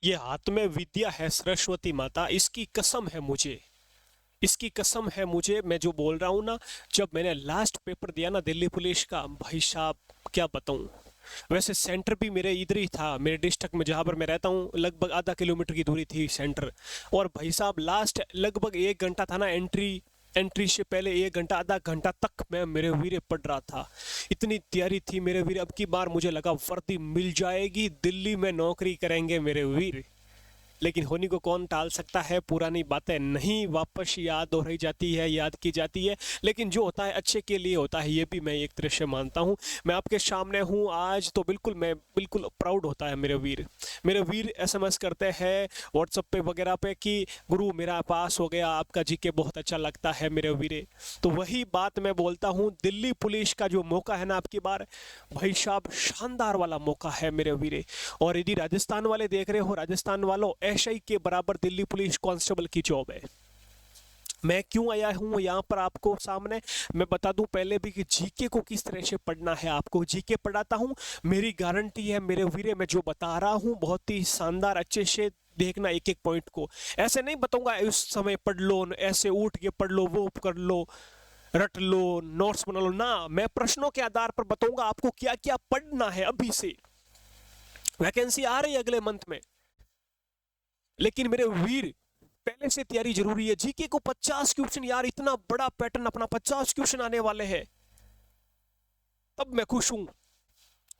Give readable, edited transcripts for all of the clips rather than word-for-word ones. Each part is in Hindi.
ये हाथ में विद्या है सरस्वती माता, इसकी कसम है मुझे, इसकी कसम है मुझे, मैं जो बोल रहा हूँ ना। जब मैंने लास्ट पेपर दिया ना दिल्ली पुलिस का, भाई साहब क्या बताऊँ। वैसे सेंटर भी मेरे इधर ही था, मेरे डिस्ट्रिक्ट में जहाँ पर मैं रहता हूँ, लगभग आधा किलोमीटर की दूरी थी सेंटर। और भाई साहब लास्ट लगभग 1 घंटा था ना, एंट्री एंट्री से पहले 1 घंटा आधा घंटा तक मैं मेरे वीरे पढ़ रहा था। इतनी तैयारी थी मेरे वीर, अब की बार मुझे लगा वर्दी मिल जाएगी, दिल्ली में नौकरी करेंगे मेरे वीर। लेकिन होनी को कौन टाल सकता है, पुरानी बातें नहीं वापस याद हो रही जाती है, याद की जाती है। लेकिन जो होता है अच्छे के लिए होता है, ये भी मैं एक तरह से मानता हूँ। मैं आपके सामने हूँ आज तो बिल्कुल, मैं बिल्कुल प्राउड होता है मेरे वीर। मेरे वीर एसएमएस करते हैं व्हाट्सएप पे वगैरह पे कि गुरु मेरा पास हो गया, आपका जीके बहुत अच्छा लगता है मेरे वीरे। तो वही बात मैं बोलता हूँ, दिल्ली पुलिस का जो मौका है ना आपकी बार, भाई साहब शानदार वाला मौका है मेरे वीरे। और यदि राजस्थान वाले देख रहे हो, राजस्थान वालों एसआई के बराबर दिल्ली पुलिस कांस्टेबल की जॉब है। मैं क्यों आया हूँ यहाँ पर आपको सामने, मैं बता दूं पहले भी कि जीके को किस तरह से पढ़ना है। आपको जीके पढ़ाता हूँ, मेरी गारंटी है मेरे वीरे, मैं जो बता रहा हूँ बहुत ही शानदार अच्छे से देखना एक एक पॉइंट को। ऐसे नहीं बताऊंगा उस समय पढ़ लो, ऐसे उठ के पढ़ लो, वो कर लो, रट लो, नोट्स बना लो ना। मैं प्रश्नों के आधार पर बताऊंगा आपको क्या क्या पढ़ना है अभी से। वैकेंसी आ रही है अगले मंथ में, लेकिन मेरे वीर पहले से तैयारी जरूरी है। जीके को 50 क्वेश्चन यार, इतना बड़ा पैटर्न अपना, 50 क्वेश्चन आने वाले हैं। तब मैं खुश हूं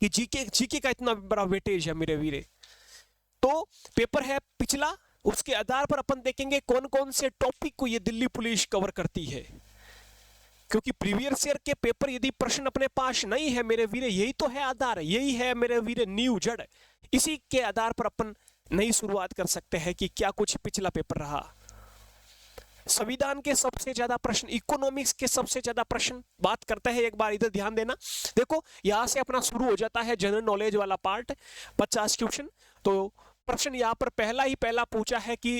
कि जीके जीके का इतना बड़ा वेटेज है मेरे वीरे। तो पेपर है पिछला, उसके आधार पर अपन देखेंगे कौन कौन से टॉपिक को ये दिल्ली पुलिस कवर करती है। क्योंकि प्रीवियस ईयर के पेपर यदि प्रश्न अपने पास नहीं है मेरे वीरे, यही तो है आधार, यही है मेरे वीरे नींव जड़। इसी के आधार पर अपन नई शुरुआत कर सकते हैं कि क्या कुछ पिछला पेपर रहा। संविधान के सबसे ज्यादा प्रश्न, इकोनॉमिक्स के सबसे ज्यादा प्रश्न बात करते हैं, एक बार इधर ध्यान देना। देखो यहां से अपना शुरू हो जाता है जनरल नॉलेज वाला पार्ट, 50 क्वेश्चन। तो प्रश्न यहाँ पर पहला ही पहला पूछा है कि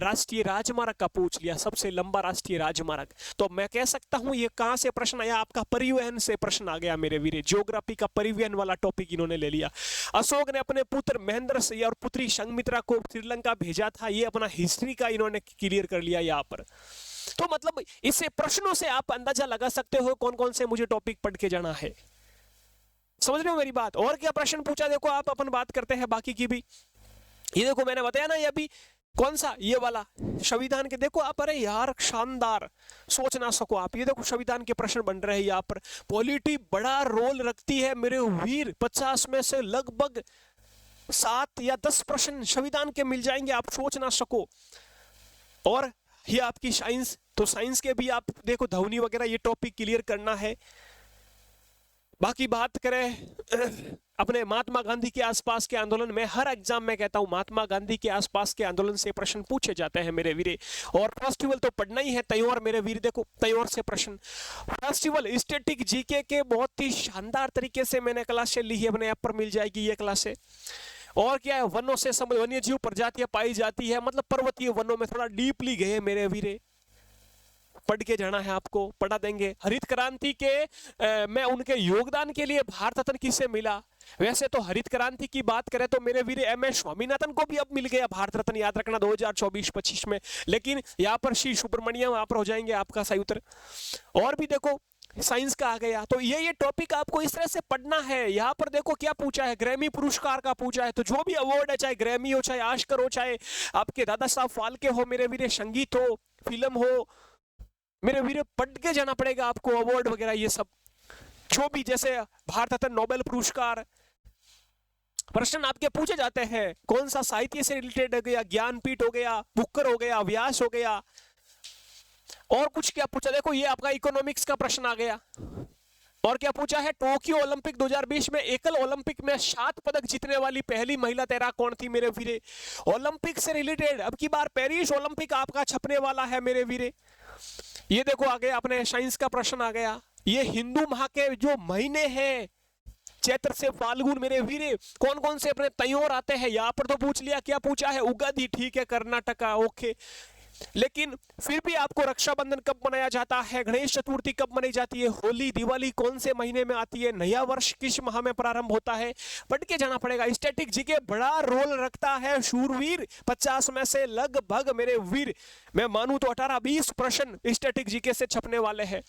राष्ट्रीय राजमार्ग का पूछ लिया, सबसे लंबा राष्ट्रीय राजमार्ग। तो मैं कह सकता हूँ ये कहां से प्रश्न आया, आपका परिवहन से प्रश्न आ गया मेरे वीरे। ज्योग्राफी का परिवहन वाला टॉपिक इन्होंने ले लिया। अशोक ने अपने पुत्र महेंद्र से और पुत्री संघमित्रा को श्रीलंका भेजा था, ये अपना हिस्ट्री का इन्होंने क्लियर कर लिया यहाँ पर। तो मतलब इससे प्रश्नों से आप अंदाजा लगा सकते हो कौन कौन से मुझे टॉपिक पढ़ के जाना है। समझ रहे हो मेरी बात। और क्या प्रश्न पूछा देखो आप, अपन बात करते हैं बाकी की भी। ये देखो मैंने बताया ना, ये अभी कौन सा, ये वाला संविधान के देखो आप, अरे यार शानदार, सोच ना सको आप। ये देखो संविधान के प्रश्न बन रहे हैं यहाँ पर। पॉलिटी बड़ा रोल रखती है मेरे वीर, 50 में से लगभग 7 या 10 प्रश्न संविधान के मिल जाएंगे, आप सोच ना सको। और ये आपकी साइंस, तो साइंस के भी आप देखो ध्वनि वगैरह, ये टॉपिक क्लियर करना है। बाकी बात करें अपने महात्मा गांधी के आसपास के आंदोलन में, हर एग्जाम में कहता हूं महात्मा गांधी के आसपास के आंदोलन से प्रश्न पूछे जाते हैं मेरे वीरे। और फेस्टिवल तो पढ़ना ही है, त्योहार मेरे वीर, देखो त्योहार से प्रश्न। फेस्टिवल स्टैटिक जीके के बहुत ही शानदार तरीके से मैंने क्लास ली है, अपने ऐप पर मिल जाएगी ये क्लास है। और क्या है, वनों से वन्य जीव प्रजातियां पाई जाती है, मतलब पर्वतीय वनों में थोड़ा डीपली गए मेरे वीरे, पढ़ के जाना है आपको, पढ़ा देंगे। हरित क्रांति के मैं उनके योगदान के लिए भारत रत्न किसे मिला। वैसे तो हरित क्रांति की बात करें तो मेरे वीर एमएस स्वामीनाथन को भी अब मिल गया भारत रत्न, याद रखना 2024-25 में। लेकिन यहाँ पर श्री सुब्रमण्यम आप हो जाएंगे आपका सही उत्तर। और भी देखो साइंस का आ गया। तो ये टॉपिक आपको इस तरह से पढ़ना है। यहाँ पर देखो क्या पूछा है, ग्रैमी पुरस्कार का पूछा है। तो जो भी अवार्ड है, चाहे ग्रैमी हो, चाहे ऑस्कर हो, चाहे आपके दादा साहब फाल्के हो मेरे वीर, संगीत हो, फिल्म हो मेरे वीर, पढ़ के जाना पड़ेगा आपको अवार्ड वगैरह ये सब। जो भी जैसे भारत रत्न, नोबेल पुरस्कार, प्रश्न आपके पूछे जाते हैं। कौन सा साहित्य से रिलेटेड हो गया, ज्ञानपीठ हो गया, बुक्कर हो गया, व्यास हो गया। और कुछ क्या पूछा, देखो ये आपका इकोनॉमिक्स का प्रश्न आ गया। और क्या पूछा है, टोक्यो ओलंपिक 2020 में एकल ओलंपिक में 7 पदक जीतने वाली पहली महिला तैराक कौन थी मेरे वीरे। ओलंपिक से रिलेटेड अब की बार पेरिस ओलंपिक आपका छपने वाला है मेरे वीरे। ये देखो आ गया, अपने साइंस का प्रश्न आ गया। ये हिंदू माह के जो महीने हैं, चैत्र से फाल्गुन मेरे वीरे, कौन कौन से अपने त्योहार आते हैं, यहाँ पर तो पूछ लिया। क्या पूछा है, उगादि, ठीक है, कर्नाटका, ओके। लेकिन फिर भी आपको रक्षाबंधन कब मनाया जाता है, गणेश चतुर्थी कब मनाई जाती है, होली दिवाली कौन से महीने में आती है, नया वर्ष किस माह में प्रारंभ होता है, पढ़ के जाना पड़ेगा। स्टैटिक जीके बड़ा रोल रखता है शूरवीर। 50 में से लगभग मेरे वीर मैं मानूं तो 18-20 प्रश्न स्टैटिक जीके से छपने वाले हैं।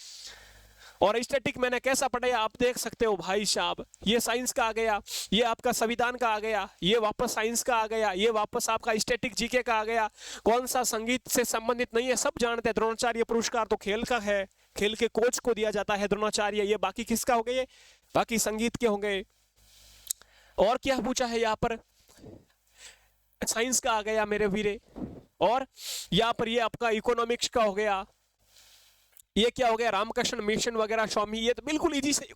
और स्टैटिक मैंने कैसा पढ़ाया आप देख सकते हो भाई साहब। ये साइंस का आ गया, ये आपका संविधान का आ गया, ये वापस साइंस का आ गया, ये वापस आपका स्टैटिक जीके का आ गया। कौन सा संगीत से संबंधित नहीं है सब जानते हैं। द्रोणाचार्य पुरस्कार तो खेल का है, खेल के कोच को दिया जाता है द्रोणाचार्य। ये बाकी किसका हो गए, बाकी संगीत के होंगे। और क्या पूछा है यहाँ पर, साइंस का आ गया मेरे वीरे। और यहाँ पर ये आपका इकोनॉमिक्स का हो गया, ये क्या हो गया रामकृष्ण मिशन वगैरह स्वामी। ये तो बिल्कुल इजी से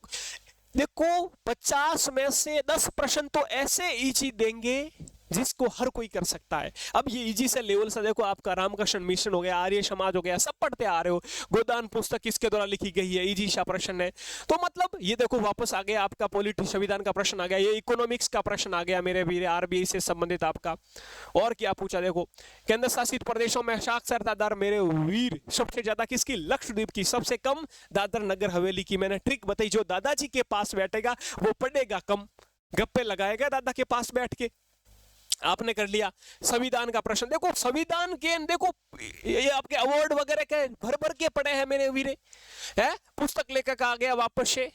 देखो 50 में से 10 प्रश्न तो ऐसे इजी देंगे जिसको हर कोई कर सकता है। अब ये इजी से लेवल से देखो आपका रामकृष्ण मिशन हो गया, आर्य समाज हो गया, सब पढ़ते आ रहे हो। गोदान पुस्तक किसके द्वारा लिखी गई है, इजी सा प्रश्न है। तो मतलब ये देखो वापस आ गया आपका पॉलिटी संविधान का प्रश्न आ गया, ये इकोनॉमिक्स का प्रश्न आ गया मेरे वीर, आरबीआई से संबंधित आपका। और क्या पूछा देखो, केंद्र शासित प्रदेशों में साक्षरता दर मेरे वीर सबसे ज्यादा किसकी, लक्षद्वीप की, सबसे कम दादर नगर हवेली की। मैंने ट्रिक बताई, जो दादाजी के पास बैठेगा वो पढ़ेगा कम, गप्पे लगाएगा दादा के पास बैठ के। आपने कर लिया। संविधान का प्रश्न देखो, संविधान के देखो ये आपके अवार्ड वगैरह के भर भर के पड़े हैं मेरे वीरे, है पुस्तक लेखक आ गया वापस से।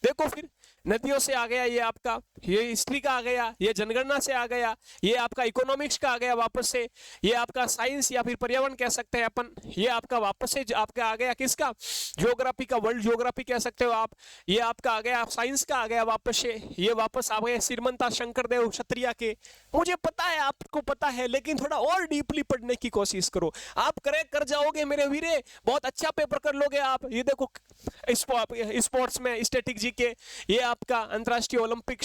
देखो फिर नदियों से आ गया, ये आपका ये हिस्ट्री का आ गया, ये जनगणना से आ गया, ये आपका इकोनॉमिक्स का आ गया वापस से, ये आपका साइंस या फिर पर्यावरण कह सकते हैं अपन, ये आपका वापस से आपका आ गया किसका, ज्योग्राफी का, वर्ल्ड ज्योग्राफी कह सकते हो आप। ये आपका आ गया साइंस का आ गया वापस से, ये वापस आ गए श्रीमंता शंकरदेव क्षत्रिय के। मुझे पता है आपको पता है, लेकिन थोड़ा और डीपली पढ़ने की कोशिश करो, आप करेक्ट कर जाओगे मेरे वीरे, बहुत अच्छा पेपर कर लोगे आप। ये देखो स्पोर्ट्स में स्टैटिक जीके, ये आपका अंतरराष्ट्रीय ओलंपिक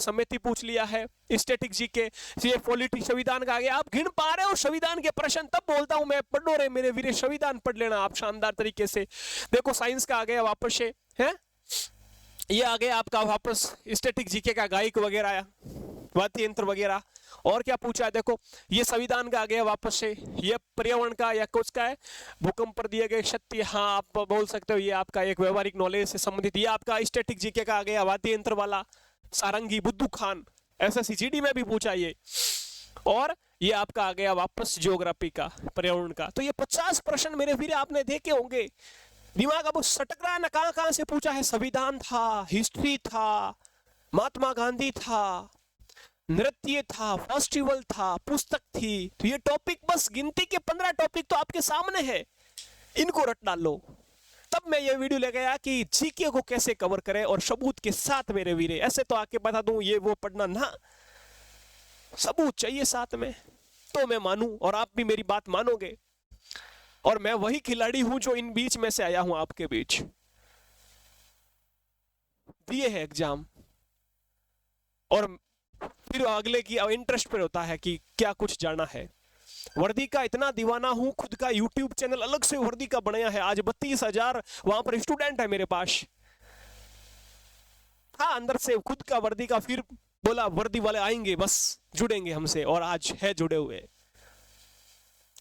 समिति पूछ लिया है स्टैटिक जीके, ये पॉलिटी संविधान का आ गया। आप गिन पा रहे हो संविधान के प्रश्न, तब बोलता हूं मैं पढ़ो रे मेरे वीरे, संविधान पढ़ लेना आप शानदार तरीके से। देखो साइंस का आ गया वापस से, है ये आ गया आपका वापस स्टैटिक जीके का, गायक वगैरह वाद्य यंत्र वगैरह। और क्या पूछा है देखो, ये संविधान का आ गया वापस से, ये पर्यावरण का या कुछ का है, भूकंप पर दिए गए क्षति, हाँ आप बोल सकते हो, ये आपका एक व्यवहारिक नॉलेज से संबंधित। ये आपका स्टैटिक जीके का आ गया वाद्य यंत्र वाला, सारंगी बुद्धू खान, एसएससी में भी पूछा ये। और ये आपका आ गया वापस ज्योग्राफी का, पर्यावरण का। तो ये 50 प्रश्न मेरे वीर आपने देखे होंगे। दिमाग अब सटक रहा है ना, कहां कहां से पूछा है। संविधान था, हिस्ट्री था, महात्मा गांधी था, नृत्य था, फेस्टिवल था, पुस्तक थी। तो ये टॉपिक बस गिनती के 15 टॉपिक तो आपके सामने है, इनको रट डालो। तब मैं ये वीडियो ले गया कि जीके को कैसे कवर करें और सबूत के साथ मेरे वीरे। ऐसे तो आके बता दूं ये वो पढ़ना ना, सबूत चाहिए साथ में तो मैं मानूं और आप भी मेरी बात मानोगे। और मैं वही खिलाड़ी हूं जो इन बीच में से आया हूं, आपके बीच दिए है एग्जाम, और फिर अगले की इंटरेस्ट पर होता है कि क्या कुछ जाना है। वर्दी का इतना दीवाना हूं, खुद का यूट्यूब चैनल अलग से वर्दी का बनाया है। आज 32,000 वहां पर स्टूडेंट है मेरे पास। हाँ अंदर से खुद का वर्दी का, फिर बोला वर्दी वाले आएंगे बस जुड़ेंगे हमसे, और आज है जुड़े हुए।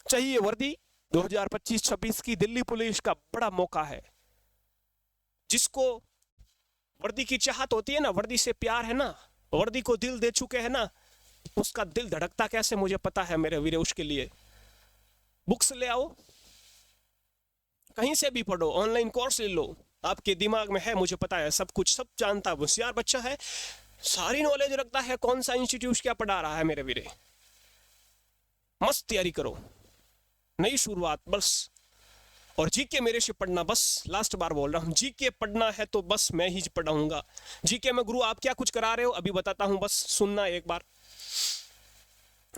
चाहिए वर्दी 2025-26 की दिल्ली पुलिस का बड़ा मौका है। जिसको वर्दी की चाहत होती है ना, वर्दी से प्यार है ना, वर्दी को दिल दे चुके हैं ना, उसका दिल धड़कता कैसे मुझे पता है मेरे वीरे। उसके लिए बुक्स ले आओ, कहीं से भी पढ़ो, ऑनलाइन कोर्स ले लो, आपके दिमाग में है, मुझे पता है सब कुछ, सब जानता है, होशियार बच्चा है, सारी नॉलेज रखता है, कौन सा इंस्टीट्यूट क्या पढ़ा रहा है मेरे वीरे। मस्त तैयारी करो, नई शुरुआत बस। और जीके मेरे से पढ़ना, बस लास्ट बार बोल रहा हूं, जीके पढ़ना है तो बस मैं ही पढ़ाऊंगा। जीके में गुरु आप क्या कुछ करा रहे हो अभी बताता हूं, बस सुनना एक बार।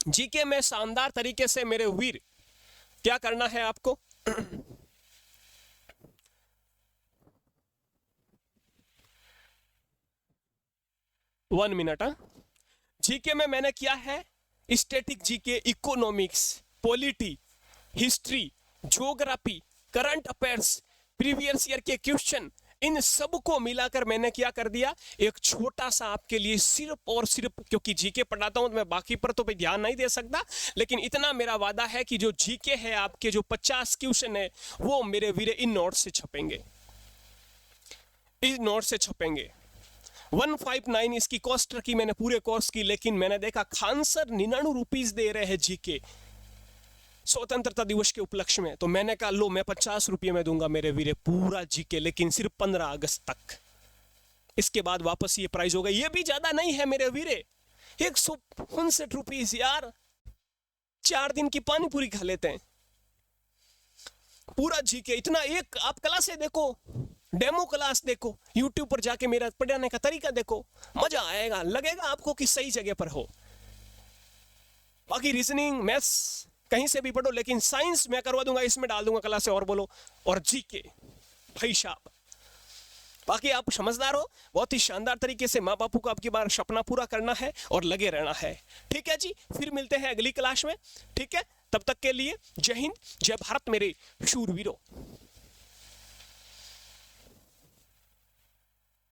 जीके में शानदार तरीके से मेरे वीर क्या करना है आपको। 1 मिनट। जीके में मैंने किया है static GK, economics, polity, history, geography, current affairs, previous year के क्वेश्चन, इन सब को मिलाकर मैंने क्या कर दिया, एक छोटा सा आपके लिए सिर्फ और सिर्फ, क्योंकि जीके पढ़ाता हूं तो मैं बाकी पर तो पे ध्यान नहीं दे सकता, लेकिन इतना मेरा वादा है कि जो जीके है आपके जो 50 क्वेश्चन है वो मेरे वीरे इन नोट से छपेंगे, इस नोट से छपेंगे। 159 इसकी कॉस्ट रखी मैंने पूरे कोर्स की, लेकिन मैंने देखा खान सर 99 रुपीज दे रहे हैं जीके स्वतंत्रता दिवस के उपलक्ष्य में, तो मैंने कहा लो मैं 50 रुपये में दूंगा मेरे वीरे पूरा जीके, लेकिन सिर्फ 15 अगस्त तक। इसके बाद वापस ये प्राइस होगा, ये भी ज्यादा नहीं है मेरे वीरे, 159 रुपीज यार, 4 दिन की पानी पूरी खा लेते हैं पूरा जीके इतना। एक आप क्लासे देखो, डेमो क्लास देखो, यूट्यूब पर जाके मेरा पढ़ाने का तरीका देखो, मजा आएगा, लगेगा आपको कि सही जगह पर हो। बाकी रीजनिंग मैथ्स कहीं से भी पढ़ो, लेकिन साइंस मैं करवा दूंगा, इसमें डाल दूंगा क्लास से, और बोलो, और जीके भाई साहब। बाकी आप समझदार हो, बहुत ही शानदार तरीके से माँ बापू को आपकी बार सपना पूरा करना है और लगे रहना है। ठीक है जी, फिर मिलते हैं अगली क्लास में। ठीक है, तब तक के लिए जय हिंद, जय भारत मेरे शूरवीरों।